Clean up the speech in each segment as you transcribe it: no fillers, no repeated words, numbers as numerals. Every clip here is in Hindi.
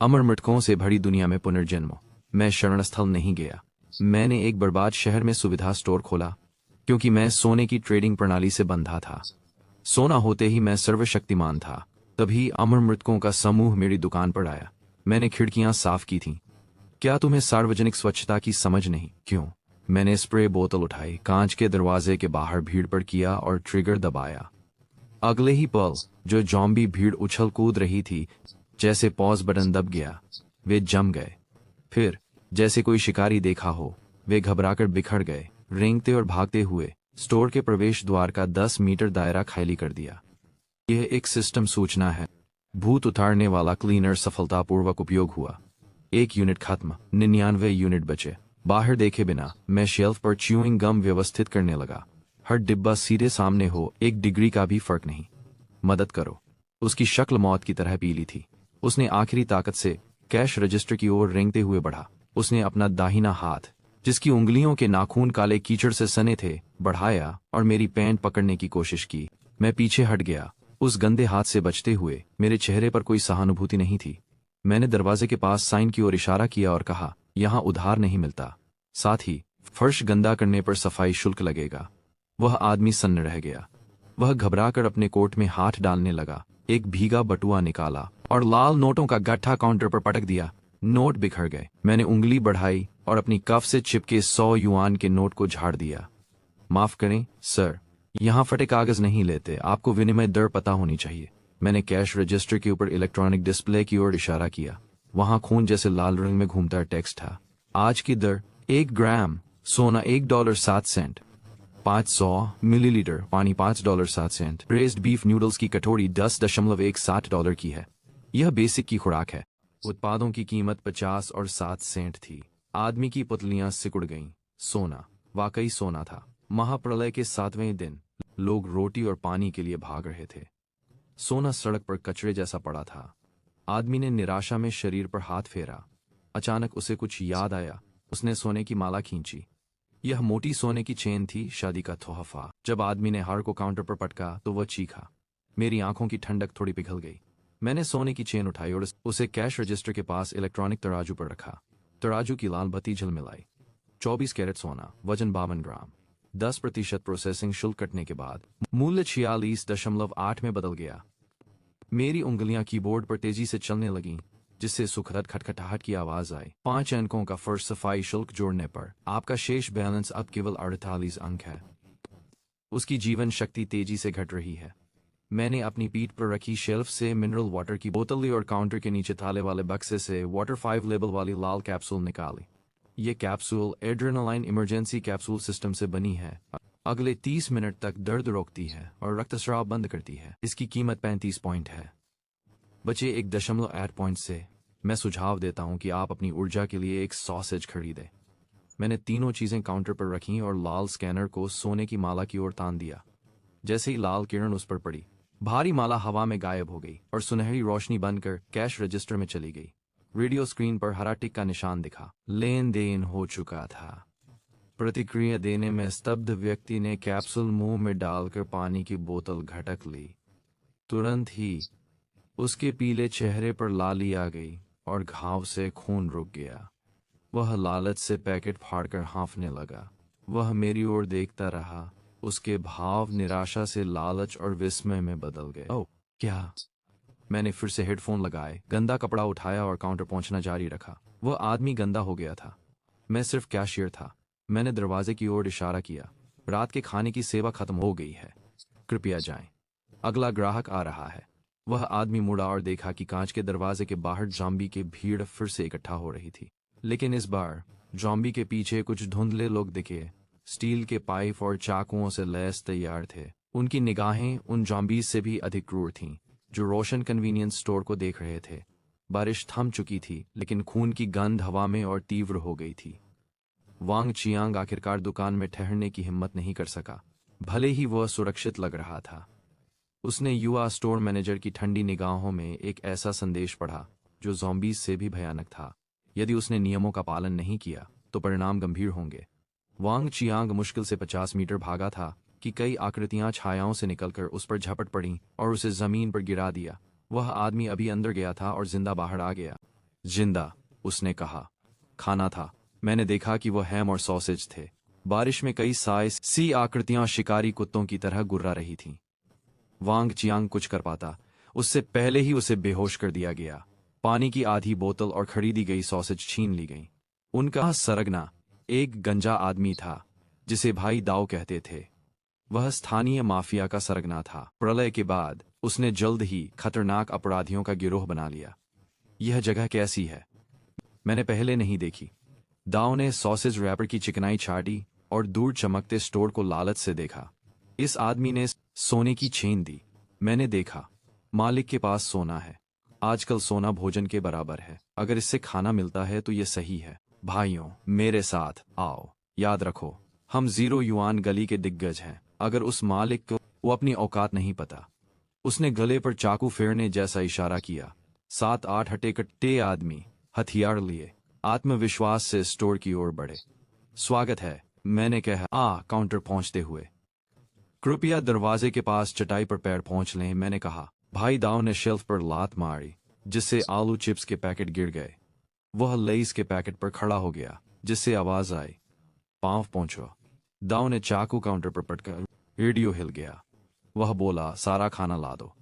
अमर मृतकों से भरी दुनिया में पुनर्जन्म। मैं शरण स्थल नहीं गया। मैंने एक बर्बाद शहर में सुविधा स्टोर खोला, क्योंकि मैं सोने की ट्रेडिंग प्रणाली से बंधा था। सोना होते ही मैं सर्वशक्तिमान था। तभी अमर मृतकों का समूह मेरी दुकान पर आया। मैंने खिड़कियां साफ की थीं। क्या तुम्हें सार्वजनिक स्वच्छता की समझ नहीं? क्यों? मैंने स्प्रे बोतल उठाई, कांच के दरवाजे के बाहर भीड़ पर किया और ट्रिगर दबाया। अगले ही पल जो जॉम्बी भीड़ उछल कूद रही थी, जैसे पॉज बटन दब गया, वे जम गए। फिर जैसे कोई शिकारी देखा हो, वे घबराकर बिखर गए, रेंगते और भागते हुए स्टोर के प्रवेश द्वार का 10 मीटर दायरा खाली कर दिया। यह एक सिस्टम सूचना है। भूत उतारने वाला क्लीनर सफलतापूर्वक उपयोग हुआ। 1 यूनिट खत्म, 99 यूनिट बचे। बाहर देखे बिना मैं शेल्फ पर च्यूइंग गम व्यवस्थित करने लगा। हर डिब्बा सीधे सामने हो, 1 डिग्री का भी फर्क नहीं। मदद करो। उसकी शक्ल मौत की तरह पीली थी। उसने आखिरी ताकत से कैश रजिस्टर की ओर रेंगते हुए बढ़ा। उसने अपना दाहिना हाथ, जिसकी उंगलियों के नाखून काले कीचड़ से सने थे, बढ़ाया और मेरी पैंट पकड़ने की कोशिश की। मैं पीछे हट गया। उस गंदे हाथ से बचते हुए मेरे चेहरे पर कोई सहानुभूति नहीं थी। मैंने दरवाजे के पास साइन की ओर इशारा किया और कहा, यहाँ उधार नहीं मिलता। साथ ही फर्श गंदा करने पर सफाई शुल्क लगेगा। वह आदमी सन्न रह गया। वह घबराकर अपने कोट में हाथ डालने लगा। एक भीगा बटुआ निकाला और लाल नोटों का गट्ठा काउंटर पर पटक दिया। नोट बिखर गए। मैंने उंगली बढ़ाई और अपनी कफ से चिपके 100 युआन के नोट को झाड़ दिया। माफ करें सर, यहाँ फटे कागज नहीं लेते। आपको विनिमय दर पता होनी चाहिए। मैंने कैश रजिस्टर के ऊपर इलेक्ट्रॉनिक डिस्प्ले की ओर इशारा किया। वहां खून जैसे लाल रंग में घूमता टेक्स्ट था। आज की दर 1 ग्राम सोना $1.07, 500 मिलीलीटर पानी $5.07। ब्रेस्ड बीफ नूडल्स की कटोरी $10.61 की है। यह बेसिक की खुराक है। उत्पादों की कीमत 50 और 7 सेंट थी। आदमी की पुतलियां सिकुड़ गईं। सोना, वाकई सोना था। महाप्रलय के 7वें दिन लोग रोटी और पानी के लिए भाग रहे थे। सोना सड़क पर कचरे जैसा पड़ा था। आदमी ने निराशा में शरीर पर हाथ फेरा। अचानक उसे कुछ याद आया। उसने सोने की माला खींची। यह मोटी सोने की चेन थी, शादी का तोहफा। जब आदमी ने हार को काउंटर पर पटका तो वह चीखा। मेरी आंखों की ठंडक थोड़ी पिघल गई। मैंने सोने की चेन उठाई और उसे कैश रजिस्टर के पास इलेक्ट्रॉनिक तराजू पर रखा। तराजू की लाल बत्ती झलमिलाई। 24 कैरेट सोना, वजन 52 ग्राम। 10% प्रोसेसिंग शुल्क कटने के बाद मूल्य 46.8 में बदल गया। मेरी उंगलियां कीबोर्ड पर तेजी से चलने लगीं, जिससे सुखद खटखटाहट की आवाज आई। 5 अंकों का फर्श सफाई शुल्क जोड़ने पर आपका शेष बैलेंस अब केवल 48 अंक है। उसकी जीवन शक्ति तेजी से घट रही है। मैंने अपनी पीठ पर रखी शेल्फ से मिनरल वाटर की बोतल ली और काउंटर के नीचे ताले वाले बक्से से वाटर 5 लेबल वाली लाल कैप्सूल निकाली। ये capsule adrenaline emergency capsule system से बनी है। अगले 30 मिनट तक दर्द रोकती है और रक्तस्राव बंद करती है। इसकी कीमत 35 पॉइंट है। बचे 1.8 पॉइंट से मैं सुझाव देता हूं कि आप अपनी ऊर्जा के लिए एक सॉसेज खरीदें। मैंने तीनों चीजें काउंटर पर रखीं और लाल स्कैनर को सोने की माला की ओर तान दिया। जैसे ही लाल किरण उस पर पड़ी, भारी माला हवा में गायब हो गई और सुनहरी रोशनी बनकर कैश रजिस्टर में चली गई। रेडियो स्क्रीन पर हरा टिक का निशान दिखा। लेन देन हो चुका था। प्रतिक्रिया देने में स्तब्ध व्यक्ति ने कैप्सूल मुंह में डालकर पानी की बोतल घटक ली। तुरंत ही उसके पीले चेहरे पर लाली आ गई और घाव से खून रुक गया। वह लालच से पैकेट फाड़कर हाँफने लगा। वह मेरी ओर देखता रहा। उसके भाव निराशा से लालच और विस्मय में बदल गए। ओह, क्या? मैंने फिर से हेडफोन लगाए, गंदा कपड़ा उठाया और काउंटर पहुंचना जारी रखा। वह आदमी गंदा हो गया था। मैं सिर्फ कैशियर था। मैंने दरवाजे की ओर इशारा किया। रात के खाने की सेवा खत्म हो गई है, कृपया जाएं। अगला ग्राहक आ रहा है। वह आदमी मुड़ा और देखा कि कांच के दरवाजे के बाहर जॉम्बी की भीड़ फिर से इकट्ठा हो रही थी। लेकिन इस बार जॉम्बी के पीछे कुछ धुंधले लोग दिखे। स्टील के पाइप और चाकुओं से लैस तैयार थे। उनकी निगाहें उन जॉम्बीज से भी अधिक क्रूर थीं, जो रोशन कन्वीनियंस स्टोर को देख रहे थे। बारिश थम चुकी थी, लेकिन खून की गंध हवा में और तीव्र हो गई थी। वांग चियांग आखिरकार दुकान में ठहरने की हिम्मत नहीं कर सका, भले ही वह सुरक्षित लग रहा था। उसने युवा स्टोर मैनेजर की ठंडी निगाहों में एक ऐसा संदेश पढ़ा जो ज़ॉम्बीज से भी भयानक था। यदि उसने नियमों का पालन नहीं किया तो परिणाम गंभीर होंगे। वांग चियांग मुश्किल से 50 मीटर भागा था कि कई आकृतियां छायाओं से निकलकर उस पर झपट पड़ीं और उसे जमीन पर गिरा दिया। वह आदमी अभी अंदर गया था और जिंदा बाहर आ गया। जिंदा, उसने कहा। खाना था। मैंने देखा कि वह हैम और सॉसेज थे। बारिश में कई साइज सी आकृतियां शिकारी कुत्तों की तरह गुर्रा रही थीं। वांग चियांग कुछ कर पाता उससे पहले ही उसे बेहोश कर दिया गया। पानी की आधी बोतल और खरीदी गई सॉसेज छीन ली गई। उनका सरगना एक गंजा आदमी था जिसे भाई दाऊ कहते थे। वह स्थानीय माफिया का सरगना था। प्रलय के बाद उसने जल्द ही खतरनाक अपराधियों का गिरोह बना लिया। यह जगह कैसी है? मैंने पहले नहीं देखी। दाऊ ने सॉसेज रैपर की चिकनाई छाटी और दूर चमकते स्टोर को लालच से देखा। इस आदमी ने सोने की चेन दी। मैंने देखा, मालिक के पास सोना है। आजकल सोना भोजन के बराबर है। अगर इससे खाना मिलता है तो यह सही है। भाइयों, मेरे साथ आओ। याद रखो, हम 0 युआन गली के दिग्गज हैं। अगर उस मालिक को वो अपनी औकात नहीं पता। उसने गले पर चाकू फेरने जैसा इशारा किया। 7-8 हटे कट्टे आदमी हथियार लिए आत्मविश्वास से स्टोर की ओर बढ़े। स्वागत है, मैंने कहा काउंटर पहुंचते हुए। कृपया दरवाजे के पास चटाई पर पैर पहुंच लें, मैंने कहा। भाई दाऊ ने शेल्फ पर लात मारी जिससे आलू चिप्स के पैकेट गिर गए। वह लेस के पैकेट पर खड़ा हो गया जिससे आवाज आई, पांव पहुंचो। दाऊ ने चाकू काउंटर पर पटका। रेडियो हिल गया। वह बोला, सारा खाना ला दो।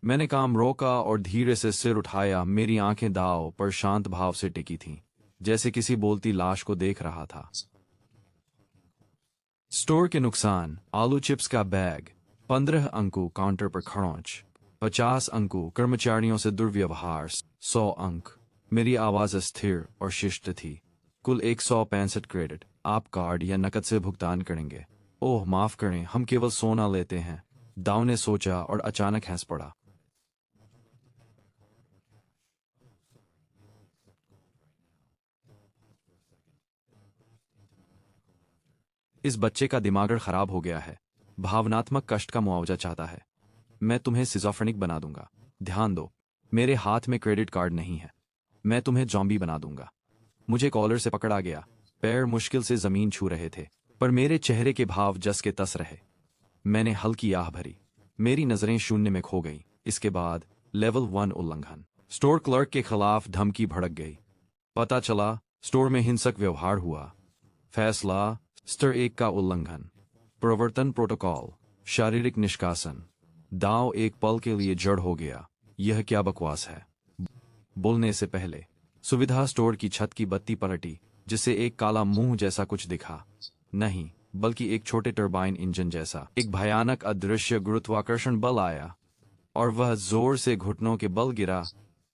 मैंने काम रोका और धीरे से सिर उठाया। मेरी आंखें दाऊ पर शांत भाव से टिकी थीं, जैसे किसी बोलती लाश को देख रहा था। स्टोर के नुकसान: आलू चिप्स का बैग, 15 अंकों काउंटर पर खरोंच, 50 अंकों कर्मचारियों से दुर्व्यवहार, 100 अंक। मेरी आवाज स्थिर और शिष्ट थी। कुल 165 क्रेडिट। आप कार्ड या नकद से भुगतान करेंगे? ओह माफ करें, हम केवल सोना लेते हैं। दाऊ ने सोचा और अचानक हंस पड़ा। इस बच्चे का दिमाग खराब हो गया है। भावनात्मक कष्ट का मुआवजा चाहता है। मैं तुम्हें सिजोफ्रेनिक बना दूंगा। ध्यान दो, मेरे हाथ में क्रेडिट कार्ड नहीं है। मैं तुम्हें जॉम्बी बना दूंगा। मुझे कॉलर से पकड़ा गया। पैर मुश्किल से जमीन छू रहे थे, पर मेरे चेहरे के भाव जस के तस रहे। मैंने हल्की आह भरी। मेरी नजरें शून्य में खो गईं। इसके बाद लेवल 1 उल्लंघन। स्टोर क्लर्क के खिलाफ धमकी भड़क गई। पता चला स्टोर में हिंसक व्यवहार हुआ। फैसला: स्तर 1 का उल्लंघन। प्रवर्तन प्रोटोकॉल: शारीरिक निष्कासन। दाव एक पल के लिए जड़ हो गया। यह क्या बकवास है? बोलने से पहले सुविधा स्टोर की छत की बत्ती पलटी, जिससे एक काला मुंह जैसा कुछ दिखा। नहीं, बल्कि एक छोटे टरबाइन इंजन जैसा। एक भयानक अदृश्य गुरुत्वाकर्षण बल आया और वह जोर से घुटनों के बल गिरा।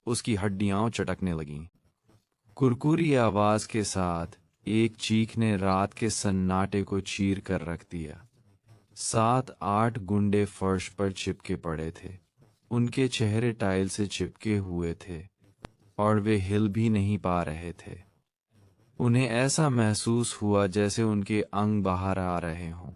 उसकी हड्डियां चटकने लगीं। कुरकुरी आवाज के साथ एक चीख ने रात के सन्नाटे को चीर कर रख दिया। 7-8 गुंडे फर्श पर चिपके पड़े थे। उनके चेहरे टाइल से चिपके हुए थे और वे हिल भी नहीं पा रहे थे। उन्हें ऐसा महसूस हुआ जैसे उनके अंग बाहर आ रहे हों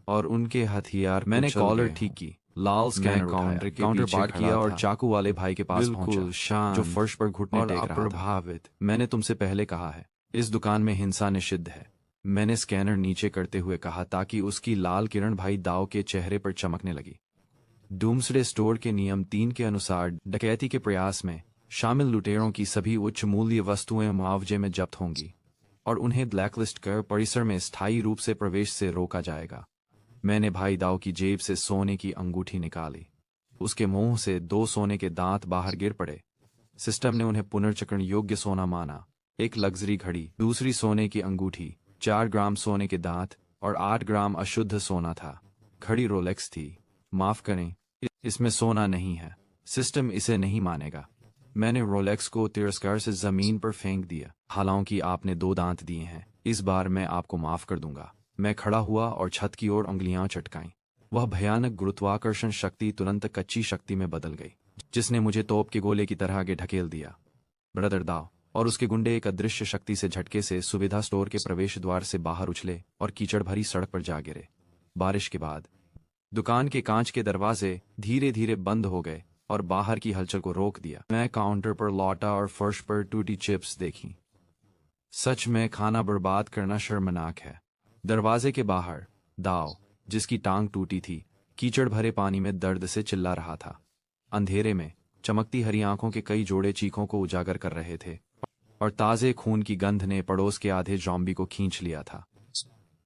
और उनके हथियार मैंने कॉलर ठीक की। लाल स्कैनर काउंटर पार किया और चाकू वाले भाई के पास पहुंचा, जो फर्श पर घुटने टेक रहा था। मैंने तुमसे पहले कहा है, इस दुकान में हिंसा निषिद्ध है। मैंने स्कैनर नीचे करते हुए कहा ताकि उसकी लाल किरण भाई दाऊ के चेहरे पर चमकने लगी। डूम्सडे स्टोर के नियम 3 के अनुसार डकैती के प्रयास में शामिल लुटेरों की सभी उच्च मूल्य वस्तुएं मुआवजे में जब्त होंगी और उन्हें ब्लैकलिस्ट कर परिसर में स्थायी रूप से प्रवेश से रोका जाएगा। मैंने भाई दाऊ की जेब से सोने की अंगूठी निकाली। उसके मुंह से 2 सोने के दांत बाहर गिर पड़े। सिस्टम ने उन्हें पुनर्चक्रण योग्य सोना माना। एक लग्जरी घड़ी, दूसरी सोने की अंगूठी, 4 ग्राम सोने के दांत और 8 ग्राम अशुद्ध सोना था। घड़ी रोलेक्स थी। माफ करें, इसमें सोना नहीं है। सिस्टम इसे नहीं मानेगा। मैंने रोलेक्स को तिरस्कार से जमीन पर फेंक दिया। हालांकि आपने 2 दांत दिए हैं, इस बार मैं आपको माफ कर दूंगा। मैं खड़ा हुआ और छत की ओर उंगलियां चटकाईं। वह भयानक गुरुत्वाकर्षण शक्ति तुरंत कच्ची शक्ति में बदल गई, जिसने मुझे तोप के गोले की तरह आगे ढकेल दिया। ब्रदर दाव और उसके गुंडे एक अदृश्य शक्ति से झटके से सुविधा स्टोर के प्रवेश द्वार से बाहर उछले और कीचड़ भरी सड़क पर जा गिरे। बारिश के बाद दुकान के कांच के दरवाजे धीरे धीरे बंद हो गए और बाहर की हलचल को रोक दिया। मैं काउंटर पर लौटा और फर्श पर टूटी चिप्स देखी। सच में खाना बर्बाद करना शर्मनाक है। दरवाजे के बाहर दाव, जिसकी टांग टूटी थी, कीचड़ भरे पानी में दर्द से चिल्ला रहा था। अंधेरे में चमकती हरी आंखों के कई जोड़े चीखों को उजागर कर रहे थे और ताज़े खून की गंध ने पड़ोस के आधे ज़ॉम्बी को खींच लिया था।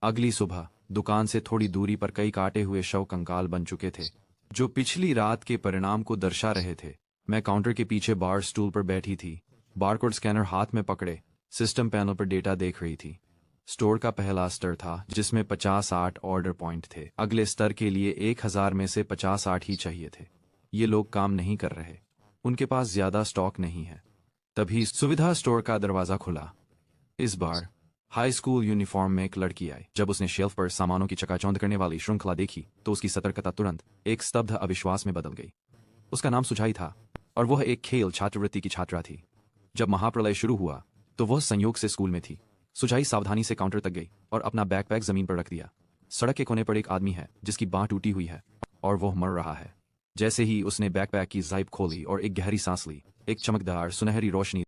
अगली सुबह दुकान से थोड़ी दूरी पर कई काटे हुए शव कंकाल बन चुके थे, जो पिछली रात के परिणाम को दर्शा रहे थे। मैं काउंटर के पीछे बार स्टूल पर बैठी थी, बारकोड स्कैनर हाथ में पकड़े, सिस्टम पैनल पर डेटा देख रही थी। स्टोर का पहला स्तर था जिसमें 50-8 ऑर्डर पॉइंट थे। अगले स्तर के लिए 1000 में से 50-8 ही चाहिए थे। ये लोग काम नहीं कर रहे, उनके पास ज्यादा स्टॉक नहीं है। तभी सुविधा स्टोर का दरवाजा खुला। इस बार हाई स्कूल यूनिफॉर्म में एक लड़की आई। जब उसने शेल्फ पर सामानों की चकाचौंध करने वाली श्रृंखला देखी तो उसकी सतर्कता तुरंत एक स्तब्ध अविश्वास में बदल गई। उसका नाम सुझाई था और वह एक खेल छात्रवृत्ति की छात्रा थी। जब महाप्रलय शुरू हुआ तो वह संयोग से स्कूल में थी। सुझाई सावधानी से काउंटर तक गई और अपना बैकपैक जमीन पर रख दिया। सड़क के कोने पर एक आदमी है जिसकी बांह टूटी हुई है और वह मर रहा है। जैसे ही उसने बैकपैक की ज़ाइप खोली और एक गहरी सांस ली, एक चमकदार सुनहरी रोशनी